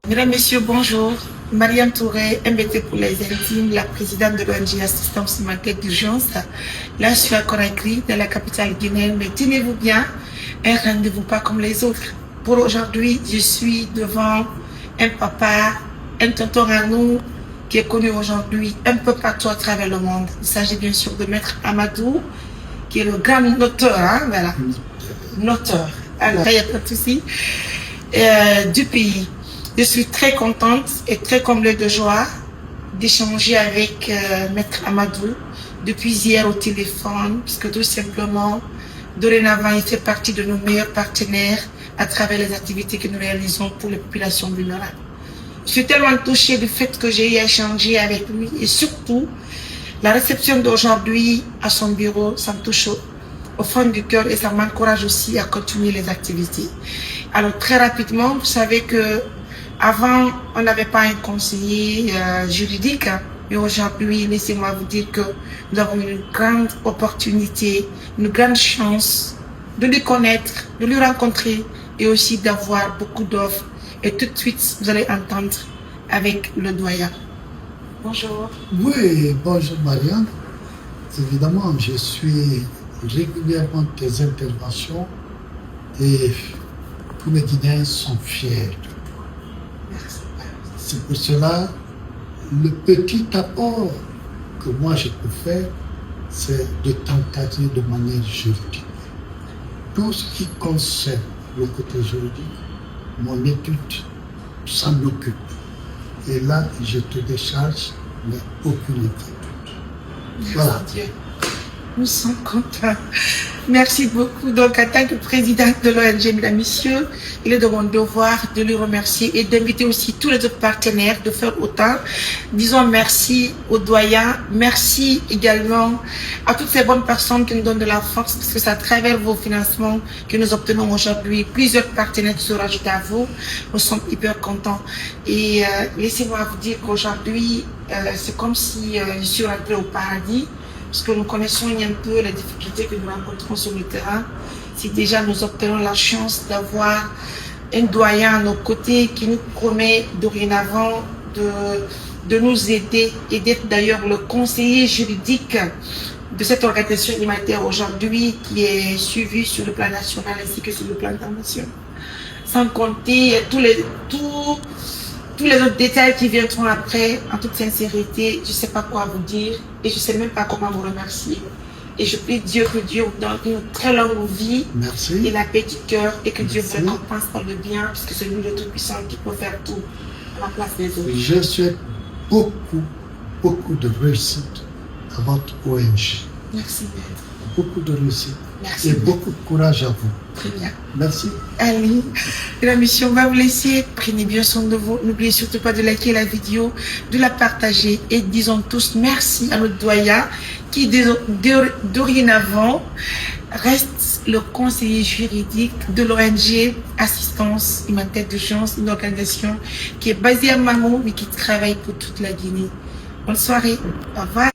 Mesdames, Messieurs, bonjour. Mariam Touré, MBT pour les intimes, la présidente de l'ONG Assistance Humanitaire d'Urgence. Là, je suis à Conakry, dans la capitale guinéenne, mais tenez-vous bien, un rendez-vous pas comme les autres. Pour aujourd'hui, je suis devant un papa, un tonton à nous, qui est connu aujourd'hui un peu partout à travers le monde. Il s'agit bien sûr de Maître Amadou, qui est le grand notaire, hein, voilà. Notaire. Alors, il n'y a pas de souci. Du pays. Je suis très contente et très comblée de joie d'échanger avec Maître Amadou depuis hier au téléphone, puisque tout simplement, dorénavant, il fait partie de nos meilleurs partenaires à travers les activités que nous réalisons pour les populations vulnérables. Je suis tellement touchée du fait que j'ai échangé avec lui et surtout, la réception d'aujourd'hui à son bureau, ça me touche au fond du cœur et ça m'encourage aussi à continuer les activités. Alors très rapidement, vous savez que avant, on n'avait pas un conseiller juridique, hein, mais aujourd'hui, laissez-moi vous dire que nous avons une grande opportunité, une grande chance de le connaître, de le rencontrer et aussi d'avoir beaucoup d'offres. Et tout de suite, vous allez entendre avec le doyen. Bonjour. Oui, bonjour Marianne. Évidemment, je suis régulièrement tes interventions et tous les Guinéens sont fiers. C'est pour cela, le petit apport que moi je peux faire, c'est de t'encadrer de manière juridique. Tout ce qui concerne le côté juridique, mon étude s'en occupe. Et là, je te décharge, mais aucune inquiétude. Voilà. Dieu. Nous sommes contents. Merci beaucoup. Donc, en tant que présidente de l'ONG, mesdames, messieurs, il est de mon devoir de lui remercier et d'inviter aussi tous les autres partenaires de faire autant. Disons merci aux doyens. Merci également à toutes ces bonnes personnes qui nous donnent de la force, parce que c'est à travers vos financements que nous obtenons aujourd'hui plusieurs partenaires qui se rajoutent à vous. Nous sommes hyper contents. Et laissez-moi vous dire qu'aujourd'hui, c'est comme si je suis rentrée au paradis. Parce que nous connaissons un peu les difficultés que nous rencontrons sur le terrain. Si déjà nous obtenons la chance d'avoir un doyen à nos côtés qui nous promet dorénavant de nous aider et d'être d'ailleurs le conseiller juridique de cette organisation humanitaire aujourd'hui qui est suivie sur le plan national ainsi que sur le plan international. Sans compter tous les autres détails qui viendront après, en toute sincérité, je ne sais pas quoi vous dire et je ne sais même pas comment vous remercier. Et je prie Dieu que Dieu vous donne une très longue vie. Merci. Et la paix du cœur et que Dieu vous récompense par le bien, puisque c'est lui le Tout-Puissant qui peut faire tout à la place des autres. Je souhaite beaucoup de réussite à votre ONG. Merci, Maître. Beaucoup de réussite. Merci, et Maître. beaucoup de courage à vous. Très bien. Merci. Allez, la mission va vous laisser. Prenez bien soin de vous. N'oubliez surtout pas de liker la vidéo, de la partager et disons tous merci à notre doyen qui dorénavant reste le conseiller juridique de l'ONG Assistance Humanitaire d'Urgence, une organisation qui est basée à Mamou mais qui travaille pour toute la Guinée. Bonne soirée. Au revoir.